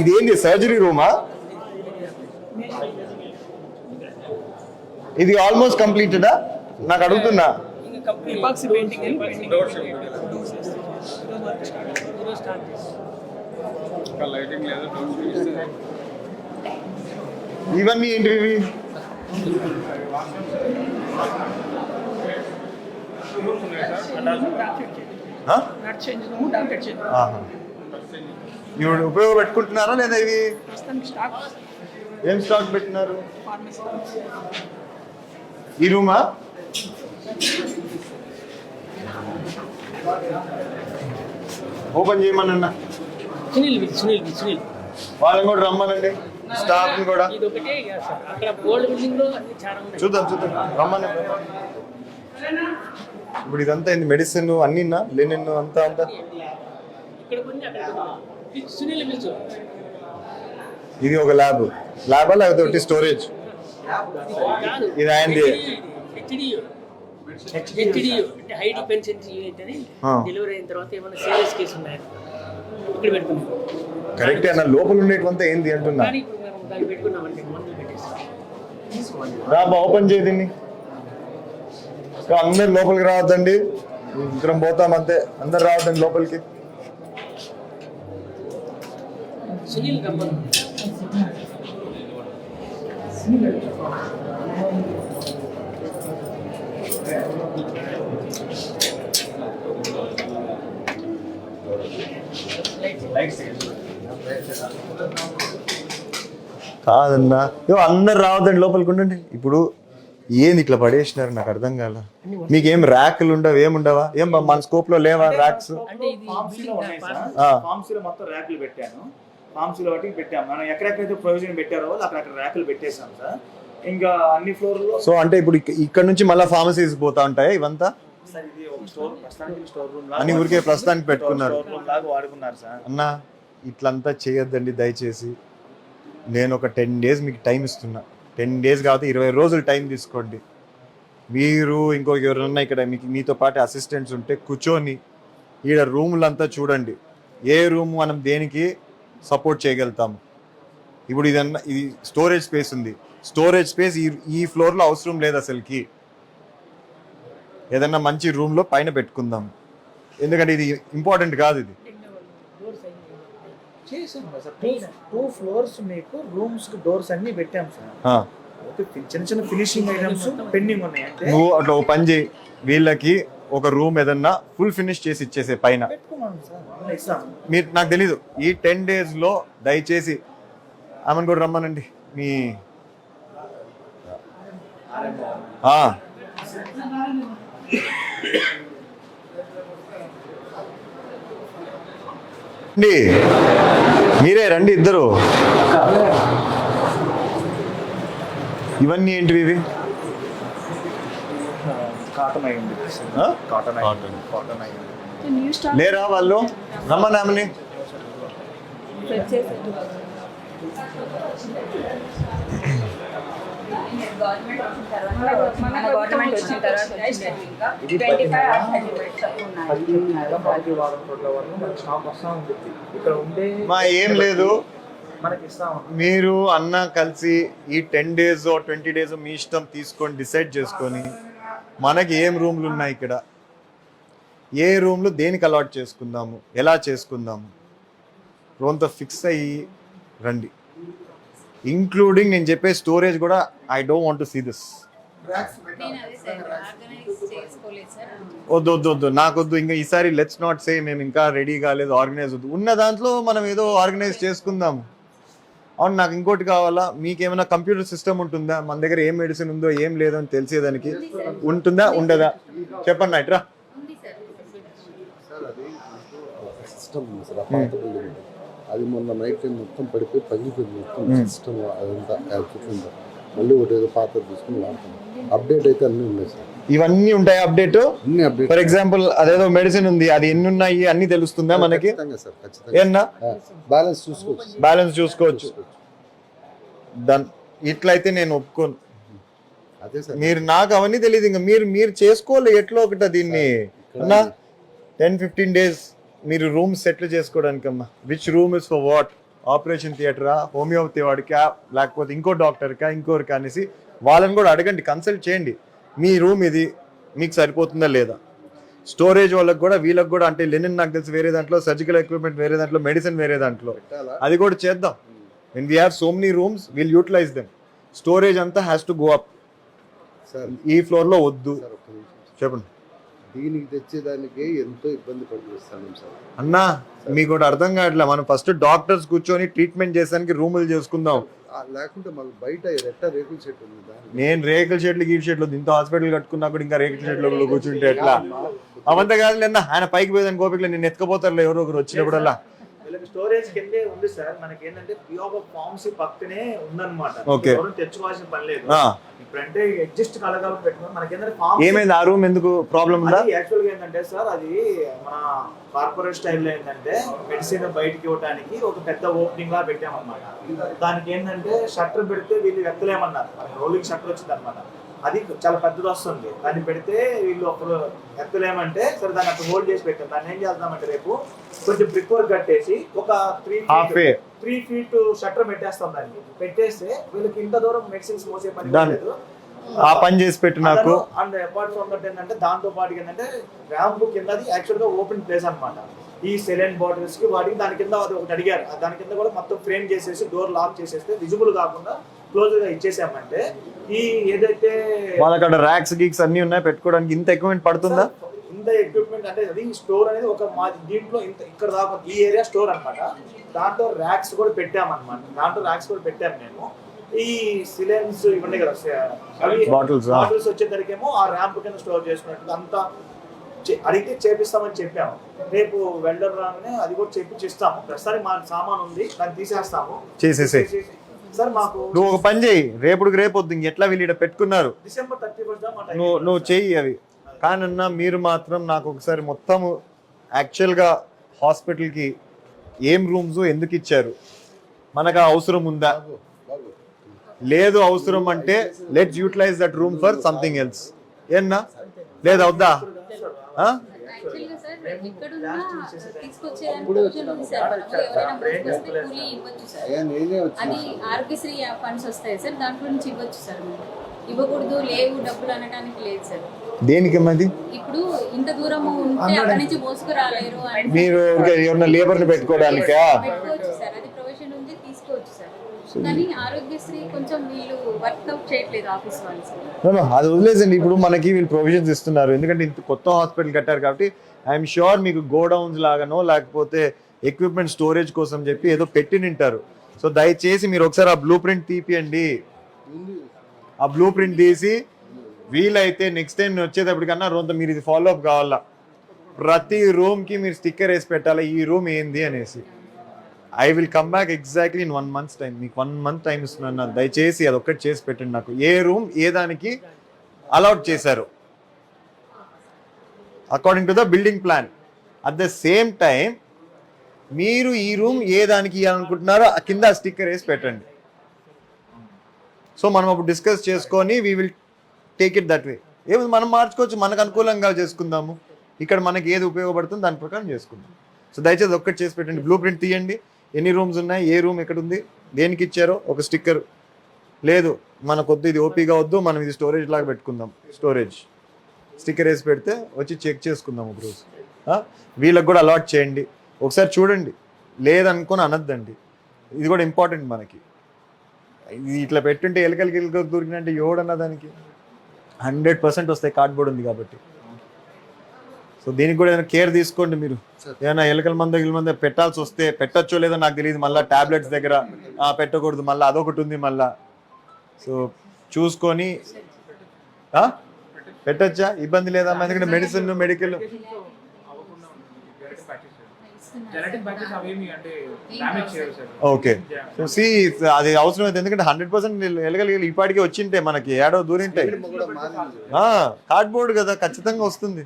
ఇదేంటి సర్జరీ రూమా? ఇది ఆల్మోస్ట్ కంప్లీటెడా? నాకు అడుగుతున్నా. ఇవన్నీ ఏంటివి? ఇవి ఉపయోగపెట్టుకుంటున్నారా లేదా? ఇవి ఏం స్టాక్ పెట్టినారు? ఈ రూమా? ఓపెన్ చేయమన్నా వాళ్ళని కూడా రమ్మనండి, స్టాఫ్ కూడా చూద్దాం రమ్మని. ఇప్పుడు ఇదంతా ఏంది? మెడిసిన్ అన్నీనా? లెనిన్ అంతా అంతా ఇది ఒక ల్యాబా లేకపోతే ఒకటి స్టోరేజ్? ఇది ఆయనది. కరెక్ట్ అన్న. లోపల ఉండేటంతా ఏంది అంటున్నా? రాబా ఓపెన్ చేయ దీన్ని. అందరు లోపలికి రావద్దండి, ఇద్దరం పోతాం అంతే. అందరు రావద్దండి లోపలికి. కాదన్నా, అందరు రావద్దండి లోపలికి ఉండండి. ఇప్పుడు ఏంది ఇట్లా పడేసినారు? నాకు అర్థం కాల. మీకేం ర్యాక్లు ఉండవు? ఏముండవా? ఏం మన స్కోప్ లో లేవా ర్యాక్స్? మొత్తం ర్యాక్లు పెట్టాను. ఫార్మ్స్ లో పెట్టాము. మనం ఎక్కడెక్కడైతే ప్రొవిజన్ పెట్టారో అక్కడ ర్యాక్లు పెట్టేసాం సార్. ఇంకా అన్ని ఫ్లోర్ లో. సో అంటే ఇప్పుడు ఇక్కడ నుంచి మళ్ళీ ఫార్మసీస్ పోతా ఉంటాయా ఇవంతా? అని ఊరికే ప్రస్తుతానికి పెట్టుకున్నారు అన్న. ఇట్లంతా చేయొద్దండి దయచేసి. నేను ఒక 10 days మీకు టైం ఇస్తున్నా. 10 days కాబట్టి 20 రోజులు టైం తీసుకోండి. మీరు ఇంకొక ఎవరన్నా ఇక్కడ మీతో పాటు అసిస్టెంట్స్ ఉంటే కూర్చొని ఈడ రూములంతా చూడండి. ఏ రూమ్ మనం దేనికి సపోర్ట్ చేయగలుగుతాము. ఇప్పుడు ఇది స్టోరేజ్ స్పేస్ ఉంది. స్టోరేజ్ స్పేస్ ఈ ఫ్లోర్లో అవసరం లేదు అసలుకి. ఏదన్నా మంచి రూమ్లో పైన పెట్టుకుందాం, ఎందుకంటే ఇది ఇంపార్టెంట్ కాదు. ఇది 2 floors మీకు రూమ్స్ కి డోర్స్ అన్ని పెట్టాం సార్. చిన్న చిన్న ఫినిషింగ్ ఐటమ్స్ పెండింగ్ ఉన్నాయి. అంటే నువ్వు అట్లా ఓ పని చేయి, వీళ్ళకి ఒక రూమ్ ఏదన్నా ఫుల్ ఫినిష్ చేసి ఇచ్చేసే పైన. మీరు నాకు తెలీదు, ఈ 10 days లో దయచేసి ఆమెను కూడా రమ్మనండి. మీ మీరే రండి ఇద్దరు. ఇవన్నీ ఏంటివి? ఇవి లేరా వాళ్ళు? రమ్మని. ఏం లేదు, మీరు అన్న కలిసి ఈ 10 days 20 days మీ ఇష్టం తీసుకొని డిసైడ్ చేసుకొని మనకి ఏం రూమ్లు ఉన్నాయి ఇక్కడ, ఏ రూమ్లు దేనికి అలాట్ చేసుకుందాము, ఎలా చేసుకుందాము, రోంత ఫిక్స్ అయ్యి రండి. ఇంక్లూడింగ్ నేను చెప్పే స్టోరేజ్ కూడా. I don't want to see this. వద్దు నాకొద్దు. ఇంకా ఈసారి లెట్స్ నాట్ సే మేము ఇంకా రెడీ కాలేదు, ఆర్గనైజ్ వద్దు. ఉన్న దాంట్లో మనం ఏదో ఆర్గనైజ్ చేసుకుందాము. అవును, నాకు ఇంకోటి కావాలా. మీకేమైనా కంప్యూటర్ సిస్టమ్ ఉంటుందా? మన దగ్గర ఏం మెడిసిన్ ఉందో ఏం లేదో అని తెలిసేదానికి ఉంటుందా ఉండదా? చెప్పండి నైట్రా. అది మొన్న నైట్ టైం మొత్తం పడిపోయి పగిలిపోయింది మొత్తం సిస్టమ్. అదంతా మళ్ళీ ఒకటి ఏదో పాత తీసుకుని వాడతాం. అప్డేట్ అయితే అన్నీ ఉన్నాయి సార్. ఇవన్నీ ఉంటాయి అప్డేట్. అన్ని అప్డేట్. ఫర్ ఎగ్జాంపుల్ అదేదో మెడిసిన్ ఉంది, అది ఎన్ని ఉన్నాయి అన్ని తెలుస్తుందా మనకి? సార్ ఖచ్చితంగా బ్యాలెన్స్ చూసుకోవచ్చు. డన్. ఇట్లయితే నేను ఒప్పుకోను. అదే సార్, మీరు నాకు అవన్నీ తెలియదు. ఇంకా మీరు చేసుకోవాలి ఎట్లా ఒకట దీన్ని. అన్నా 10-15 days మీరు రూమ్ సెటిల్ చేసుకోవడానికమ్మా, which room is for what, operation థియేటరా, హోమియోపతి వాడికా, లేకపోతే ఇంకో డాక్టర్కా, ఇంకోరికి అనేసి వాళ్ళని కూడా అడగండి, కన్సల్ట్ చేయండి. మీ రూమ్ ఇది మీకు సరిపోతుందా లేదా. స్టోరేజ్ వాళ్ళకి కూడా వీళ్ళకి కూడా, అంటే లెనిన్ నాకు తెలిసి వేరే దాంట్లో, సర్జికల్ ఎక్విప్మెంట్ వేరే దాంట్లో, మెడిసిన్ వేరే దాంట్లో, అది కూడా చేద్దాం. When we have so many rooms will utilise them. Storage అంతా has to go up. Sir ఈ ఫ్లోర్లో వద్దు. సార్ ఒక్క నిమిషం. చెప్పండి దీనికి తెచ్చేదానికి ఎంతో ఇబ్బంది పడుతున్నాం సార్. అన్నా మీకు కూడా అర్థం కావట్లే, మనం ఫస్ట్ డాక్టర్స్ కూర్చొని ట్రీట్మెంట్ చేసానికి రూములు చేసుకుందాం. లేకుంటే మాకు బయట రేకుల చెట్టు ఉంది దాన్ని నేను రేకుల షెట్లు గీట్ షెట్లు ఇంత హాస్పిటల్ కట్టుకున్నా కూడా ఇంకా రేకుల షెట్లు కూర్చుంటే ఎట్లా. అవంతా కాదు లేదా, ఆయన పైకి పోయేదాన్ని గోపికలు నేను ఎత్తుకపోతారు ఎవరో ఒకరు వచ్చినప్పుడల్లా. వీళ్ళకి స్టోరేజ్ కిందే ఉంది సార్. మనకి ఏంటంటే పిఓ ఫార్మ్స్ పక్కనే ఉందన్నమాట. ఓకే. తెచ్చుకోవాల్సిన పని లేదు. ఇప్పుడంటే ఎగ్జిస్ట్ కలగాలి పెట్టుకుని మనకి ఏంటంటే ఫార్మ్ ఏమైంది ఆ రూమ్ ఎందుకు ప్రాబ్లం ఉందా? యాక్చువల్ గా ఏంటంటే సార్, అది మన కార్పొరేట్ స్టైల్లో ఏంటంటే మెడిసిన్ బయటకి ఇవ్వడానికి ఒక పెద్ద ఓపెనింగ్ లా పెట్టామన్నమాట. దానికి ఏంటంటే షట్టర్ పెడితే వీళ్ళు ఎత్తలేమన్నారు, రోలింగ్ షట్టర్ వచ్చింది అనమాట. అది చాలా పెద్దది వస్తుంది, దాన్ని పెడితే వీళ్ళు అప్పుడు ఎత్తలేమంటే సరే దాన్ని అక్కడ హోల్డ్ చేసి పెట్టాం. దాన్ని ఏం చేద్దామంటే రేపు కొంచెం బ్రిక్ వర్క్ కట్టేసి ఒక 3 feet షట్టర్ పెట్టేస్తాం. దాన్ని పెట్టేస్తే వీళ్ళకి ఇంత దూరం మెడిసిన్స్ మోసే పని లేదు. ఆ పని చేసి పెట్టు నాకు. అండ్ అపార్ట్ ఫ్రమ్ దట్ ఏంటంటే దాంతో పాటు ఏంటంటే ర్యాంప్ కింద యాక్చువల్ గా ఓపెన్ ప్లేస్ అనమాట. ఈ సెలైన్ బాటిల్స్ కి వాటికి దాని కింద అది ఒకటి అడిగారు, దాని కింద కూడా మొత్తం ఫ్రేమ్ చేసేసి డోర్ లాక్ చేసేస్తే విజిబుల్ కాకుండా క్లోజ్ గా ఇచ్చేసామంటే ఈ ఏదైతే వాళ్ళకి అక్కడ ర్యాక్స్ గీక్స్ అన్ని ఉన్నాయి పెట్టుకోవడానికి, ఇంత ఎక్విప్మెంట్ పడుతుందా? ఇంత ఎక్విప్మెంట్ అంటే అది స్టోర్ అనేది ఒక మా దీంట్లో ఇంత ఇక్కడ దాకా ఈ ఏరియా స్టోర్ అనమాట. దాంట్లో ర్యాక్స్ కూడా పెట్టామన్నమాట. మేము ఈ సిలెన్స్ ఇవన్నీ కదా బాటిల్స్ వచ్చేసరికేమో ఆ ర్యాంప్ కింద స్టోర్ చేసుకున్నట్టు అంతా అడిగితే చేపిస్తామని చెప్పాము. రేపు వెల్డర్ రాగానే అది కూడా చేపిస్తాము. ప్రస్తుతానికి మా సామాన్ ఉంది, దాన్ని తీసేస్తాము. చేసేసి సార్ మాకు నువ్వు ఒక పని చేయి, రేపు వద్దు, ఎట్లా వీళ్ళు ఇక్కడ పెట్టుకున్నారు, December 31 నువ్వు చెయ్యి అవి. కానన్నా మీరు మాత్రం నాకు ఒకసారి మొత్తం యాక్చువల్గా హాస్పిటల్కి ఏం రూమ్స్ ఎందుకు ఇచ్చారు, మనకు అవసరం ఉందా లేదు, అవసరం అంటే let's utilise that room for something else. ఏన్నా లేదా వద్దా? యాక్చువల్గా సార్ ఎక్కడున్నా తీసుకొచ్చేదానికి ప్రొవిజన్ ఉంది సార్. ఎవరైనా బయటకు వస్తే కూలీ ఇవ్వచ్చు సార్. అది ఆరోగ్యశ్రీ ఫండ్స్ వస్తాయి సార్, దాంట్లో నుంచి ఇవ్వచ్చు సార్. ఇవ్వకూడదు లేవు డబ్బులు అనడానికి లేదు సార్. దేనికి మరి ఇప్పుడు ఇంత దూరం ఉంటే అక్కడి నుంచి మోసుకురాలేరు అని మీరు ఎవరైనా లేబర్ని పెట్టుకోవడానికా? పెట్టుకోవచ్చు సార్, అది ప్రొవిజన్ ఉంది, తీసుకోవచ్చు సార్. కానీ ఆరోగ్యశ్రీ కొంచెం వీళ్ళు వర్క్అవుట్ చేయట్లేదు ఆఫీస్ వాళ్ళు సార్. అది వదిలేసండి. ఇప్పుడు మనకి వీళ్ళు ప్రొవిజన్స్ ఇస్తున్నారు, ఎందుకంటే ఇంత కొత్త హాస్పిటల్ కట్టారు కాబట్టి. ఐఎమ్ షూర్ మీకు గోడౌన్స్ లాగానో లేకపోతే ఎక్విప్మెంట్ స్టోరేజ్ కోసం చెప్పి ఏదో పెట్టి నింటారు. సో దయచేసి మీరు ఒకసారి ఆ బ్లూ ప్రింట్ తీపియండి. ఆ బ్లూ ప్రింట్ తీసి వీలైతే నెక్స్ట్ టైం వచ్చేటప్పటికన్నా రొంత మీరు ఇది ఫాలో అప్ కావాలా. ప్రతి రూమ్కి మీరు స్టిక్కర్ వేసి పెట్టాలి, ఈ రూమ్ ఏంది అనేసి. I will come back exactly in 1 month's time. మీకు 1 month టైం ఇస్తున్నాను, దయచేసి అది ఒక్కటి చేసి పెట్టండి నాకు. ఏ రూమ్ ఏ దానికి అలౌట్ చేశారు according to the building plan. At the same time మీరు ఈ రూమ్ ఏ దానికి ఇవ్వాలనుకుంటున్నారో ఆ కింద స్టిక్కర్ వేసి పెట్టండి. సో మనం అప్పుడు డిస్కస్ చేసుకొని we will take it that way. ఏముంది మనం మార్చుకోవచ్చు, మనకు అనుకూలంగా చేసుకుందాము. ఇక్కడ మనకి ఏది ఉపయోగపడుతుందో దాని ప్రకారం చేసుకుందాం. సో దయచేసి ఒక్కటి చేసి పెట్టండి, బ్లూ ప్రింట్ తీయండి, ఎన్ని రూమ్స్ ఉన్నాయి, ఏ రూమ్ ఎక్కడ ఉంది, దేనికి ఇచ్చారో ఒక స్టిక్కర్. లేదు మనకు వద్దు, ఇది ఓపీగా వద్దు, మనం ఇది స్టోరేజ్ లాగా పెట్టుకుందాం, స్టోరేజ్ స్టిక్కర్ వేసి పెడితే వచ్చి చెక్ చేసుకుందాం ఒక రోజు. వీళ్ళకి కూడా అలాట్ చేయండి, ఒకసారి చూడండి. లేదనుకొని అనద్దండి, ఇది కూడా ఇంపార్టెంట్ మనకి. ఇది ఇట్లా పెట్టుంటే ఎలకలకి దొరికినంటే ఎవడన్నా దానికి 100% వస్తాయి, కార్డ్బోర్డ్ ఉంది కాబట్టి. సో దీనికి కూడా ఏదైనా కేర్ తీసుకోండి మీరు. ఏదైనా ఎలకల మంద పెట్టాల్సి వస్తే, పెట్టచ్చో లేదో నాకు తెలియదు, మళ్ళీ టాబ్లెట్స్ దగ్గర పెట్టకూడదు, మళ్ళీ అదొకటి ఉంది మళ్ళా. సో చూసుకొని పెట్టచ్చా, ఇబ్బంది లేదా? ఎందుకంటే మెడిసిన్ మెడికల్ ఓకే. సో సి అది అవసరం అయితే, ఎందుకంటే 100% ఎలగలిగి ఇప్పటికే వచ్చింటే మనకి ఏడో దూరింటాయి. కార్డ్బోర్డ్ కదా ఖచ్చితంగా వస్తుంది.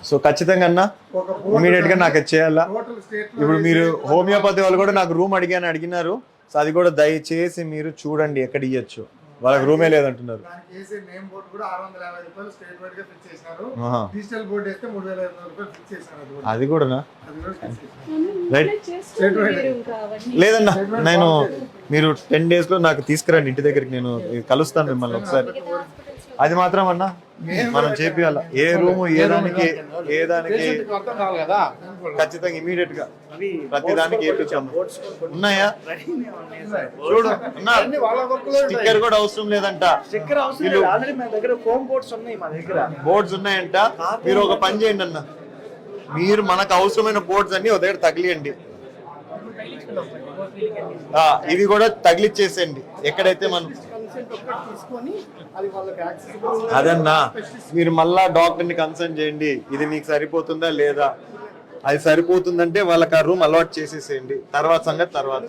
సో ఖచ్చితంగా అన్న ఇమీడియట్ గా నాకు చేయాలా. ఇప్పుడు మీరు హోమియోపతి వాళ్ళు కూడా నాకు రూమ్ అడిగినారు. సో అది కూడా దయచేసి మీరు చూడండి ఎక్కడ ఇవ్వచ్చు. వాళ్ళకి రూమే లేదంటున్నారు. దానికి వేసే నేమ్ బోర్డు కూడా 650 రూపాయలు స్టేట్ వైడ్ గా ఫిక్స్ చేసినారు. ఆహా. డిజిటల్ బోర్డు వేస్తే 3500 రూపాయలు ఫిక్స్ చేసినారు. అది కూడానా? అది కూడా ఫిక్స్ చేసినారు. రైట్. లేదన్నా నేను మీరు 10 days లో నాకు తీసుకురండి ఇంటి దగ్గరికి, నేను కలుస్తాను మిమ్మల్ని ఒకసారి. అది మాత్రం అన్నా మనం చేపియాల. ఏ రూము ఏ దానికి అర్థం కావాలి కదా. ఖచ్చితంగా ఇమీడియట్ గా ప్రతి దానికి ఏపించాము. ఉన్నాయా చూడు అన్నా, స్టిక్కర్ కూడా అవసరం లేదంట. స్టిక్కర్ అవసరం లేదు, ఆల్రెడీ మన దగ్గర ఫోమ్ బోర్డ్స్ ఉన్నాయి. మా దగ్గర బోర్డ్స్ ఉన్నాయంట. మీరు ఒక పని చేయండి అన్న, మీరు మనకు అవసరమైన బోర్డ్స్ అన్ని ఒక దగ్గర తగిలియండి. ఇవి కూడా తగిలిచ్చేసేయండి ఎక్కడైతే మనం. అదన్నా మీరు మళ్ళా డాక్టర్ని కన్సల్ట్ చేయండి, ఇది మీకు సరిపోతుందా లేదా. అది సరిపోతుందంటే వాళ్ళకి ఆ రూమ్ అలవాట్ చేసేసేయండి, తర్వాత సంగతి తర్వాత.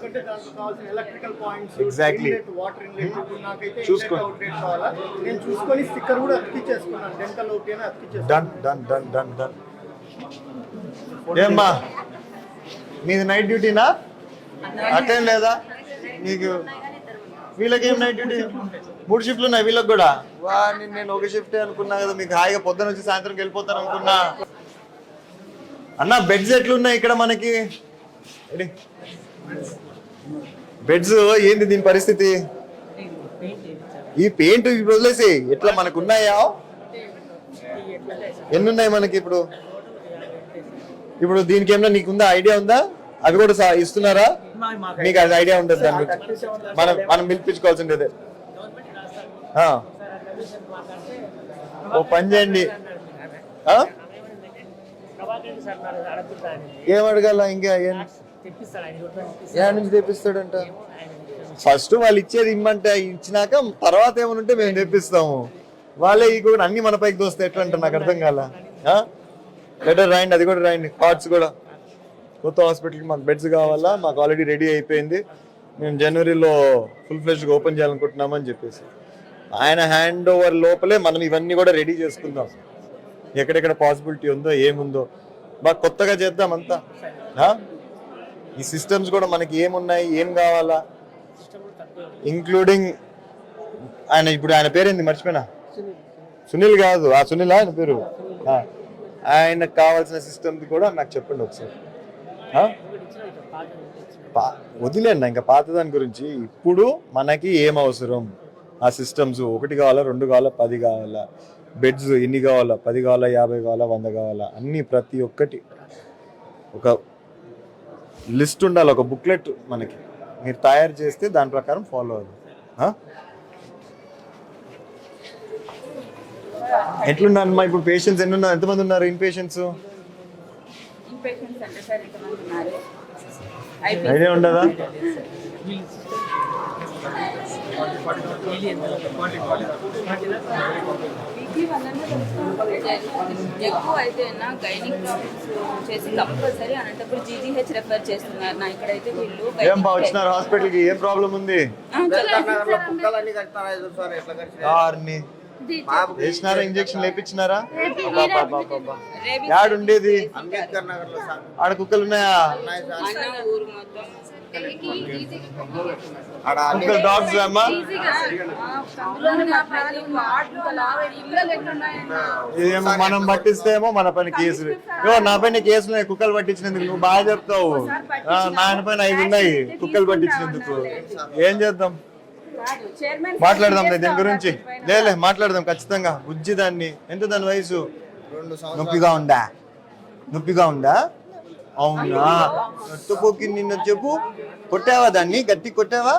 ఎగ్జాక్ట్లీ చూసుకోండి. Done done done done done. ఏమ్మా మీది నైట్ డ్యూటీనా? అటెండ్ లేదా మీకు? వీళ్ళకి ఏం నైట్ డ్యూటీ? 3 షిఫ్ట్లు ఉన్నాయి వీళ్ళకి కూడా. నేను ఒక షిఫ్టే అనుకున్నా కదా, మీకు హాయిగా పొద్దున నుంచి సాయంత్రంకి వెళ్ళిపోతాను అనుకున్నా. అన్న బెడ్స్ ఎట్లున్నాయి ఇక్కడ మనకి? బెడ్స్ ఏంది దీని పరిస్థితి? ఈ పెయింట్ వదిలేసి ఎట్లా మనకు ఉన్నాయా? ఎన్ని ఉన్నాయి మనకి ఇప్పుడు? ఇప్పుడు దీనికి ఏమన్నా నీకుందా ఐడియా ఉందా? అవి కూడా ఇస్తున్నారా మీకు? అది ఐడియా ఉంటుంది దాని గురించి. మనం పిలిపించుకోవాల్సిందే. ఓ పని చేయండి, ఏం అడగాల ఇంకా? ఏడు నుంచి తెప్పిస్తాడంట? ఫస్ట్ వాళ్ళు ఇచ్చేది ఇమ్మంటే ఇచ్చినాక తర్వాత ఏమనుంటే మేము తెప్పిస్తాము. వాళ్ళే ఈ కూడా అన్ని మన పైకి దోస్తే ఎట్లా అంటే నాకు అర్థం కాల. లెటర్ రాయండి, అది కూడా రాయండి. కార్డ్స్ కూడా కొత్త హాస్పిటల్కి మాకు బెడ్స్ కావాలా, మాకు ఆల్రెడీ రెడీ అయిపోయింది, మేము జనవరిలో ఫుల్ ఫ్లెష్గా ఓపెన్ చేయాలనుకుంటున్నామని చెప్పేసి. ఆయన హ్యాండ్ ఓవర్ లోపలే మనం ఇవన్నీ కూడా రెడీ చేసుకుందాం. ఎక్కడెక్కడ పాసిబిలిటీ ఉందో ఏముందో బాగా కొత్తగా చేద్దాం అంతా. ఈ సిస్టమ్స్ కూడా మనకి ఏమున్నాయి, ఏం కావాలా, ఇంక్లూడింగ్ ఇప్పుడు ఆయన పేరేంది మర్చిపోయినా? సునీల్ కాదు, ఆ సునీల్ ఆయన పేరు. ఆయనకు కావాల్సిన సిస్టమ్స్ కూడా నాకు చెప్పండి ఒకసారి. వదిలేండి ఇంకా పాత దాని గురించి. ఇప్పుడు మనకి ఏం అవసరం, ఆ సిస్టమ్స్ 1 కావాలా, 2 కావాలా, 10 కావాలా, బెడ్స్ ఎన్ని కావాలా, 10 కావాలా, 50 కావాలా, 100 కావాలా, అన్ని ప్రతి ఒక్కటి ఒక లిస్ట్ ఉండాలి, ఒక బుక్లెట్ మనకి మీరు తయారు చేస్తే దాని ప్రకారం ఫాలో అవ్వాలి. ఎట్లున్నారమ్మా ఇప్పుడు? పేషెంట్స్ ఎన్ని ఉన్నారు, ఎంతమంది ఉన్నారు ఇన్ పేషెంట్స్? ఐడియా ఉండదా? ఎక్కువ అయితే గైనిక్ ప్రాబ్లమ్స్ చేసి కంపల్సరీ అలాంటప్పుడు జీజీహెచ్ రెఫర్ చేస్తున్నారు. నా ఇక్కడైతే వీళ్ళు ఏం వచ్చినారు హాస్పిటల్కి? ఏం ప్రాబ్లం ఉంది? వేసినారా? ఇంజక్షన్ లేపించినారా? యాడ్ ఉండేది ఆడ కుక్కలు ఉన్నాయా? కుక్కలు డాగ్స్ అమ్మా? ఇదేమో మనం పట్టిస్తేమో మన పైన కేసులు. నా పైన కేసులు కుక్కలు పట్టించినందుకు. నువ్వు బాగా చెప్తావు. నాయన పైన 5 ఉన్నాయి కుక్కలు పట్టించినందుకు. ఏం చేద్దాం? మాట్లాడదాం దీని గురించి. లేలే మాట్లాడదాం ఖచ్చితంగా. బుజ్జి దాన్ని. ఎంత దాని వయసు? నొప్పిగా ఉందా? నొప్పిగా ఉందా? అవునా? నొట్టుపోకి నిన్న చెప్పు. కొట్టావా దాన్ని? గట్టి కొట్టావా?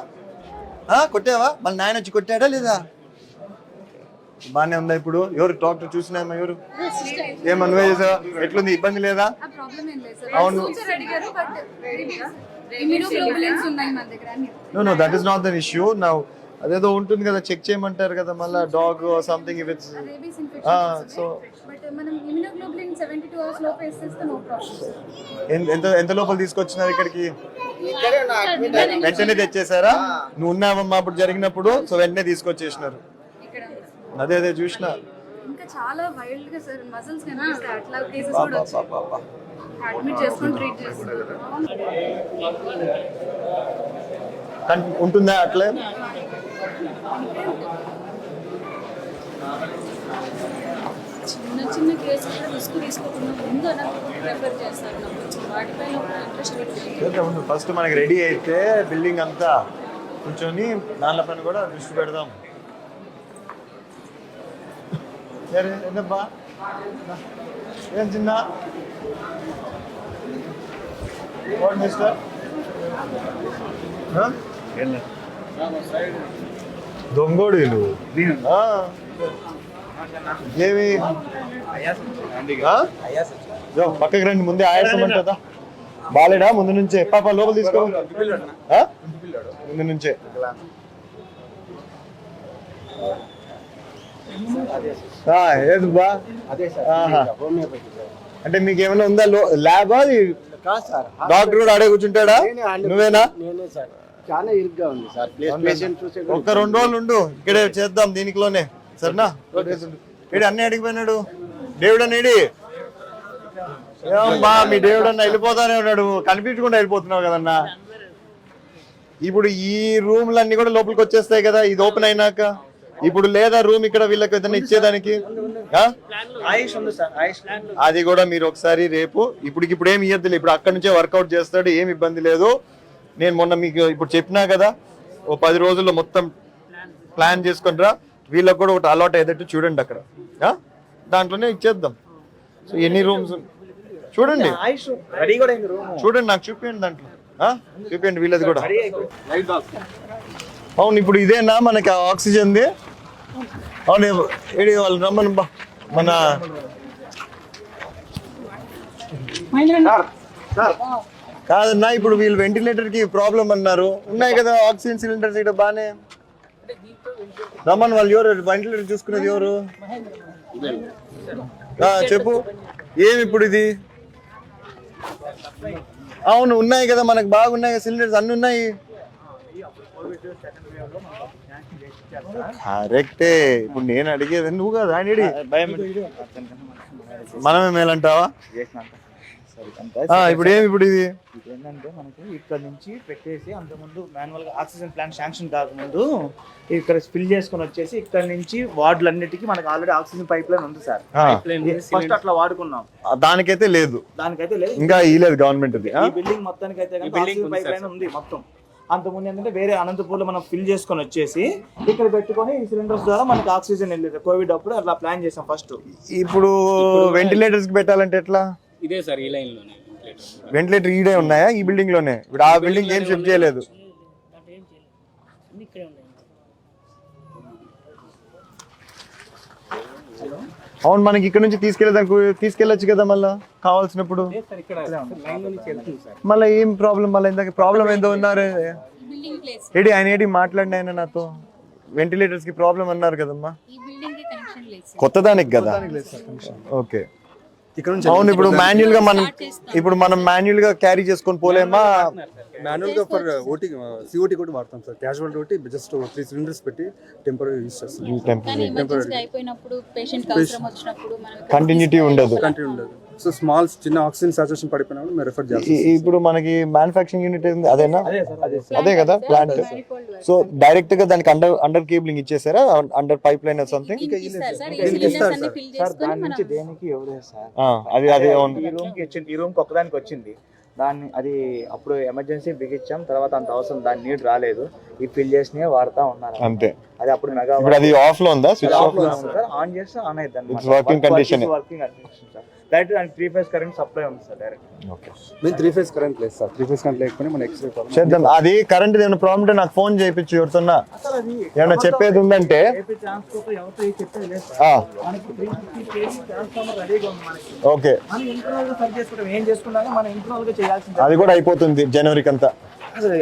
కొట్టావా? మళ్ళీ నాయన వచ్చి కొట్టాడా లేదా? బానే ఉందా ఇప్పుడు? ఎవరు డాక్టర్ చూసినామా? ఎవరు ఏమన్నా చేసావా? ఎట్లుంది? ఇబ్బంది లేదా? అవును. No, that is not the issue. Now అదేదో ఉంటుంది కదా, చెక్ చేయమంటారు కదా మళ్ళీ dog something. If it's so ఎంత లోపల తీసుకొచ్చినారు ఇక్కడికి? వెంటనే తెచ్చేసారా? నువ్వు ఉన్నావమ్మా అప్పుడు జరిగినప్పుడు? సో వెంటనే తీసుకొచ్చేసినారు. అదే చూసిన. ఇంకా చాలా వైల్డ్ గా సార్ మజిల్స్ కనిపిస్తాయి. అట్లా కేసెస్ కూడా వచ్చాయి. అడ్మిట్ చేసుకొని ట్రీట్ చేస్తున్నారు. ఉంటుందా అట్లే? చిన్న చిన్న కేసులు కూడా రిస్క్ తీసుకోకుండా ముందు అనంతపురం రెఫర్ చేస్తారు నాకు వాటిపైన ఇంట్రెస్ట్ పెట్టి ఫస్ట్ మనకి రెడీ అయితే బిల్డింగ్ అంతా కూర్చొని దానిపైన కూడా దృష్టి పెడదాం. సరే ఏంటబ్బా ఏం చిన్న మిస్టర్ దొంగోడు ఏమి పక్కకి రండి, ముందే ఆయాసం అంటదా బాలేడా ముందు నుంచే? పాప లోపల తీసుకో ముందు నుంచే. ఏది బా అంటే మీకు ఏమైనా ఉందా ల్యాబా? డాక్టర్ కూడా ఆడే కూర్చుంటాడా? నువ్వేనా? చాలా ఇరుగ్గా ఉంది సార్. ఒక్క 2 రోజులు ఉండు, ఇక్కడే చేద్దాం దీనిలోనే సరేనా? ఏడి అన్నీ అడిగిపోయినాడు. దేవుడు అనేడి ఏమమ్మా మీ దేవుడు అన్న వెళ్ళిపోతానే ఉన్నాడు, కనిపించకుండా వెళ్ళిపోతున్నావు కదన్నా. ఇప్పుడు ఈ రూమ్లన్నీ కూడా లోపలికి వచ్చేస్తాయి కదా ఇది ఓపెన్ అయినాక. ఇప్పుడు లేదా రూమ్ ఇక్కడ వీళ్ళకి ఏదైనా ఇచ్చేదానికి అది కూడా మీరు ఒకసారి రేపు ఇప్పుడు ఏమి ఇయ్యద్దులే. ఇప్పుడు అక్కడ నుంచే వర్కౌట్ చేస్తాడు, ఏమి ఇబ్బంది లేదు. నేను మొన్న మీకు ఇప్పుడు చెప్పినా కదా, ఓ 10 రోజుల్లో మొత్తం ప్లాన్ చేసుకుని రా. వీళ్ళకి కూడా ఒకటి అలాట్ అయ్యేటట్టు చూడండి అక్కడ, దాంట్లోనే ఇచ్చేద్దాం. సో ఎన్ని రూమ్స్ చూడండి, చూడండి నాకు చూపించండి, దాంట్లో చూపించండి వీళ్ళది కూడా. అవును ఇప్పుడు ఇదేనా మనకి ఆక్సిజన్ది? అవును ఏడి వాళ్ళు రమ్మను మన కాదన్నా. ఇప్పుడు వీళ్ళు వెంటిలేటర్ కి ప్రాబ్లం అన్నారు, ఉన్నాయి కదా ఆక్సిజన్ సిలిండర్స్ ఇక్కడ బానే. రమ్మన్ వాళ్ళు ఎవరు వెంటిలేటర్ చూసుకునేది ఎవరు? చెప్పు ఏమి ఇప్పుడు ఇది? అవును ఉన్నాయి కదా మనకు బాగున్నాయి కదా సిలిండర్స్ అన్ని ఉన్నాయి. కరెక్టే. ఇప్పుడు నేను అడిగేది నువ్వు కదా ఆయన మనమే మేలంటావా? ఇప్పుడు ఏమి ఇప్పుడు ఇది ఏంటంటే మనకి ఇక్కడ నుంచి పెట్టేసి అంతకుముందు మాన్యువల్ గా ఆక్సిజన్ ప్లాంట్ శాంక్షన్ కాకముందు ఇక్కడ ఫిల్ చేసుకుని వచ్చేసి ఇక్కడ నుంచి వార్డులన్నిటికీ మనకి ఆల్రెడీ ఆక్సిజన్ పైప్ లైన్ ఉంది సార్. ఫస్ట్ అట్లా వాడుకున్నాం, దానికైతే లేదు ఇంకా ఇలేదు గవర్నమెంట్. ఈ బిల్డింగ్ మొత్తానికి అయితే ఆక్సిజన్ పైప్ లైన్ ఉంది మొత్తం. అంతకుముందు ఏంటంటే వేరే అనంతపూర్లో మనం ఫిల్ చేసుకొని వచ్చేసి ఇక్కడ పెట్టుకొని ఈ సిలిండర్స్ ద్వారా మనకి ఆక్సిజన్ వెళ్ళేది. కోవిడ్ అప్పుడు అట్లా ప్లాన్ చేసాం ఫస్ట్. ఇప్పుడు వెంటిలేటర్స్ కి పెట్టాలంటే ఎట్లా? ఇదే సార్ ఈ లైన్ లోనే వెంటిలేటర్ ఈడే ఉన్నాయా ఈ బిల్డింగ్ లోనే? ఇప్పుడు ఆ బిల్డింగ్ ఏం షిఫ్ట్ చేయలేదు. అవును మనకి ఇక్కడ నుంచి తీసుకెళ్ళచ్చు కదా మళ్ళా కావాల్సినప్పుడు. మళ్ళీ ఏం ప్రాబ్లం? మళ్ళీ ఇందాక ప్రాబ్లం ఏందో ఉన్నారు ఏడి ఆయన ఏడి మాట్లాడిన ఆయన నాతో వెంటిలేటర్స్ కి ప్రాబ్లం అన్నారు కదమ్మా. కొత్త దానికి కదా? ఓకే అవును. ఇప్పుడు మనం మాన్యువల్ గా క్యారీ చేసుకొని పోలేమా? మాన్యువల్ గా ఫర్ ఓటీ సిఓటీ కూడా వాడతాం sir. Casual OT just 3 cylinders పెట్టి టెంపరరీ యూస్ చేస్తాం. కంటిన్యూటీ ఉండదు. సో స్మాల్ చిన్న ఆక్సిజన్ సాచురేషన్ పడిపోయినప్పుడు మేము రెఫర్ చేస్తాం. ఇప్పుడు మనకి మ్యానుఫ్యాక్చరింగ్ యూనిట్ అదేనా? అదే కదా ప్లాంట్. సో డైరెక్ట్ గా దానికి అండర్ కేబులింగ్ ఇచ్చేసారా? అండర్ పైప్ లైన్ సంథింగ్ ఈ రూమ్ కి ఒక్కదానికి వచ్చింది. దాన్ని అది అప్పుడు ఎమర్జెన్సీ బిగించాం, తర్వాత అంత అవసరం దాని నీడ్ రాలేదు. ఈ ఫిల్ చేసినే వాడుతా ఉన్నారు అంతే. అది అప్పుడు మెగా అది ఆఫ్ లో ఉందా? స్విచ్ ఆఫ్ లో సార్. ఆన్ చేస్తే ఆన్ అవుతుంది. Working condition sir. డైరెక్ట్ దానికి 3 ఫేజ్ కరెంట్ సప్లై ఉంది సార్ డైరెక్ట్. ఓకే మేము 3 ఫేజ్ కరెంట్ లేదు సార్. 3 ఫేజ్ కరెంట్ లేకపోతే మన ఎక్స్రే చేద్దాం. అది కరెంట్ ఏమైనా ప్రాబ్లం ఉంటే నాకు ఫోన్ చేయించు. ఎవరితోన్నా ఏమైనా చెప్పేది ఉందంటే ఓకే అది కూడా అయిపోతుంది జనవరికి అంతా.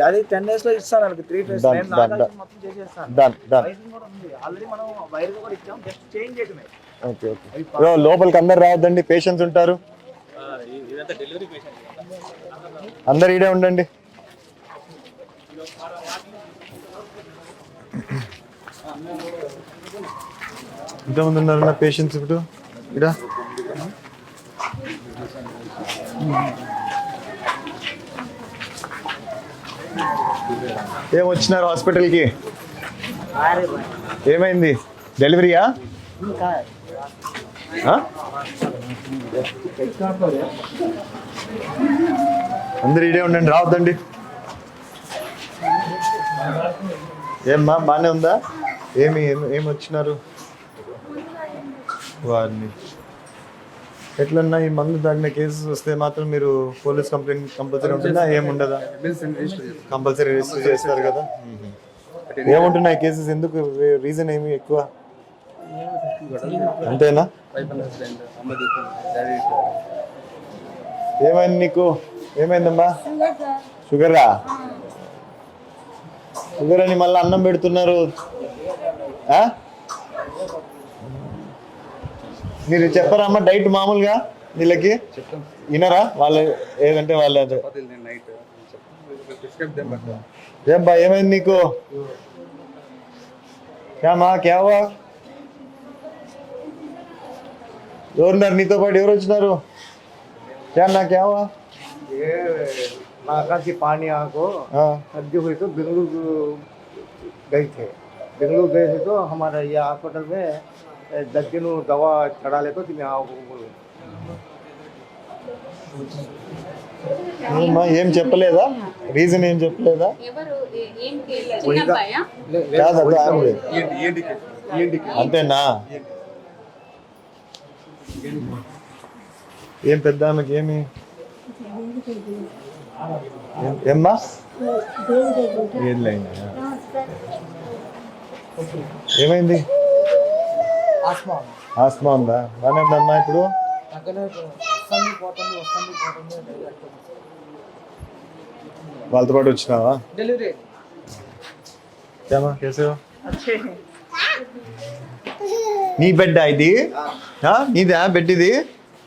అది 10 days లో ఇస్తాను వాళ్ళకి 3 ఫేజ్ మొత్తం చేసేస్తాను. ఆల్రెడీ మనం వైర్ కూడా ఇచ్చాం, జస్ట్ చేంజ్ చేయడమే. ఓకే ఓకే లోపలికి అందరు రావద్దండి, పేషెంట్స్ ఉంటారు. అందరు ఈడే ఉండండి. ఇంతమంది ఉన్నారు పేషెంట్స్ ఇప్పుడు ఇక్కడ. ఏం వచ్చినారు హాస్పిటల్కి? ఏమైంది? డెలివరీయా? ఆ? అందరు ఇడే ఉండండి, రావద్దండి. ఏమ్మా బాగానే ఉందా? ఏమి వచ్చినారు వారిని? ఎట్లన్నా ఈ మందు తాగిన కేసెస్ వస్తే మాత్రం మీరు పోలీస్ కంప్లైంట్ కంపల్సరీ ఉంటుందా? ఏముండదా? కంపల్సరీ రిజిస్టర్ చేస్తారు కదా. ఏముంటున్నాయి కేసెస్? ఎందుకు? రీజన్ ఏమి ఎక్కువ? అంతేనా? ఏమైంది నీకు? ఏమైందమ్మా? షుగరా? షుగర్ అని మళ్ళీ అన్నం పెడుతున్నారు. మీరు చెప్పరామ్మా డైట్ మామూలుగా వీళ్ళకి? వినరా వాళ్ళు? ఏదంటే వాళ్ళు ఏబ్బా ఏమైంది నీకు? క్యామా క్యావా? ఎవరున్నారు నీతో పాటు? ఎవరు వచ్చినారు? क्या ना क्या हुआ? ये नाका से पानी आको सर्दी हुई तो बेंगलुरु गए थे। बेंगलुरु गए थे तो हमारा ये हॉस्पिटल में 10 दिन दवा चढ़ा ले तो तुम्हें आओ बोलो। ఏం చెప్పలేదా? రీజన్ ఏం చెప్పలేదా? ఎవరు ఏం చిన్న అబ్బాయా? అంతేనా? ఏం పెద్ద ఆమెకి ఏమి? ఏమ్మా? ఏమైంది? ఆస్మా ఉందా? బాగానే ఉందమ్మా ఇప్పుడు? వాళ్ళతో పాటు వచ్చినావా? ఏమా కేసు? నీ బెడ్డా ఇది? నీదా బెడ్ ఇది?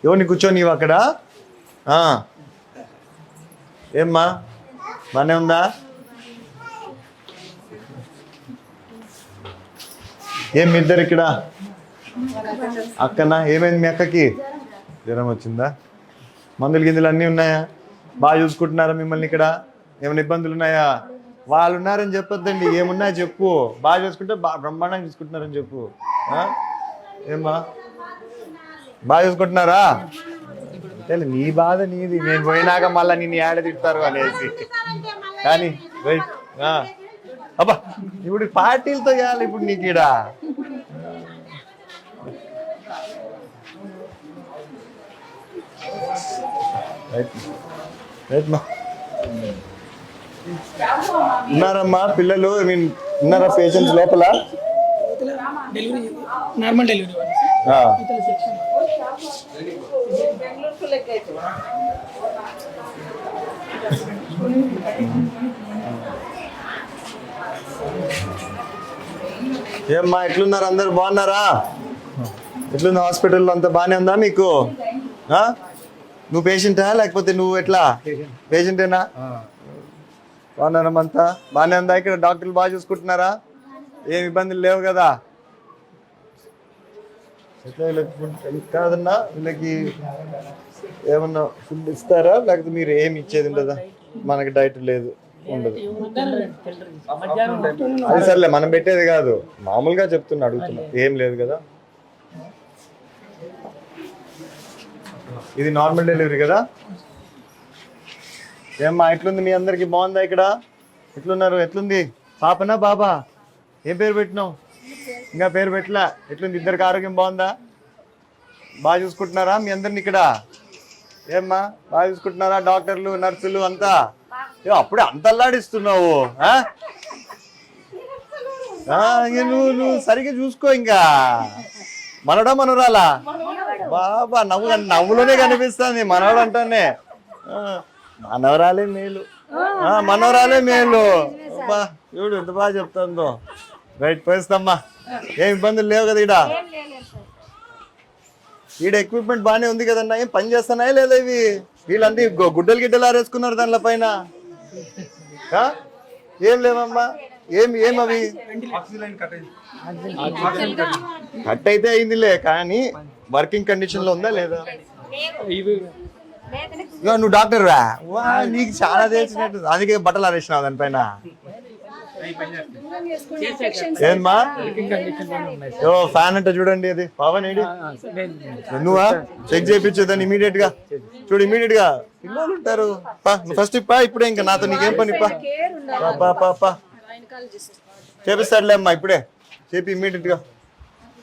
ఎవరిని కూర్చోనివ్వు అక్కడ? ఏమ్మా బానే ఉందా? ఏం మీ ఇద్దరు ఇక్కడ? అక్కనా? ఏమైంది మీ అక్కకి? జ్వరం వచ్చిందా? మందులు గిందులు అన్నీ ఉన్నాయా? బాగా చూసుకుంటున్నారా మిమ్మల్ని ఇక్కడ? ఏమైనా ఇబ్బందులు ఉన్నాయా? వాళ్ళు ఉన్నారని చెప్పొద్దండి, ఏమున్నాయో చెప్పు. బాగా చూసుకుంటే బ్రహ్మాండంగా చూసుకుంటున్నారని చెప్పు. ఏమ్మా బాగా చూసుకుంటున్నారా? అంటే నీ బాధ నీది, నేను పోయినాక మళ్ళీ నిన్ను ఏడ తిడతారు అనేసి. కానీ రైట్. అబ్బా ఇప్పుడు పార్టీలతో చేయాలి ఇప్పుడు నీకు ఈడ. ఉన్నారమ్మా పిల్లలు? ఐ మీన్ ఉన్నారా పేషెంట్స్ లోపల? నార్మల్ డెలివరీ ఏమ్మా ఎట్లున్నారు? అందరు బాగున్నారా? ఎట్లుంది హాస్పిటల్లో? అంతా బాగానే ఉందా మీకు? నువ్వు పేషెంటా లేకపోతే నువ్వు ఎట్లా? పేషెంటేనా? బాగున్నారమ్మంతా? బాగానే ఉందా? ఇక్కడ డాక్టర్లు బాగా చూసుకుంటున్నారా? ఏం ఇబ్బందులు లేవు కదా? ఎట్లా వీళ్ళకి ఫుడ్ కాదన్నా? వీళ్ళకి ఏమన్నా ఫుడ్ ఇస్తారా లేకపోతే మీరు ఏమి ఇచ్చేది ఉండదా? మనకి డైట్ లేదు, ఉండదు. అది సర్లే, మనం పెట్టేది కాదు, మామూలుగా చెప్తున్నా, అడుగుతున్నా. ఏం లేదు కదా? ఇది నార్మల్ డెలివరీ కదా? ఏమ్మా ఎట్లుంది మీ అందరికి? బాగుందా ఇక్కడ? ఎట్లున్నారు? ఎట్లుంది? పాపనా బాబా? ఏం పేరు పెట్టినావు? ఇంకా పేరు పెట్టలా. ఎట్లుంది? ఇద్దరికి ఆరోగ్యం బాగుందా? బాగా చూసుకుంటున్నారా మీ అందరిని ఇక్కడ? ఏమ్మా బాగా చూసుకుంటున్నారా డాక్టర్లు నర్సులు అంతా? అప్పుడే అంత అల్లాడిస్తున్నావు. నువ్వు సరిగ్గా చూసుకో. ఇంకా మనడా మనవరాలా? బాబా నవ్వులోనే కనిపిస్తుంది మనవడు అంటానే. మనవరాలే మేలు, మనవరాలే మేలు. అబ్బా చూడు ఎంత బాగా చెప్తుందో. రైట్ పోయిస్తామ్మా. ఏం ఇబ్బందులు లేవు కదా ఈడ? ఈడ ఎక్విప్మెంట్ బాగానే ఉంది కదన్నా? ఏం పని చేస్తున్నాయా లేదా ఇవి? వీళ్ళంతా గుడ్డలు గిడ్డలు ఆరేసుకున్నారు దానిలో పైన. ఏం లేవమ్మా? ఏం అవి? కట్ అయితే అయిందిలే, కానీ వర్కింగ్ కండిషన్ లో ఉందా లేదా? ఇగో నువ్వు డాక్టర్ రా వా నీకు చాలా తెలిసినట్టు అందుకే బట్టలు ఆరేసినావు దానిపైన ఏందమ్మా ఓ ఫ్యాన్ అంటే చూడండి అది పవన్ ఏంటి నువ్వా చెక్ చేయించేదాన్ని ఇమీడియట్ గా చూడు ఇమీడియట్ గా పిల్లలు ఉంటారు నువ్వు ఫస్ట్ ఇప్పా ఇప్పుడే ఇంకా నాతో నీకేం పని ఇప్పా చేపిస్తాడులే అమ్మా ఇప్పుడే చెప్పి ఇమీడియట్ గా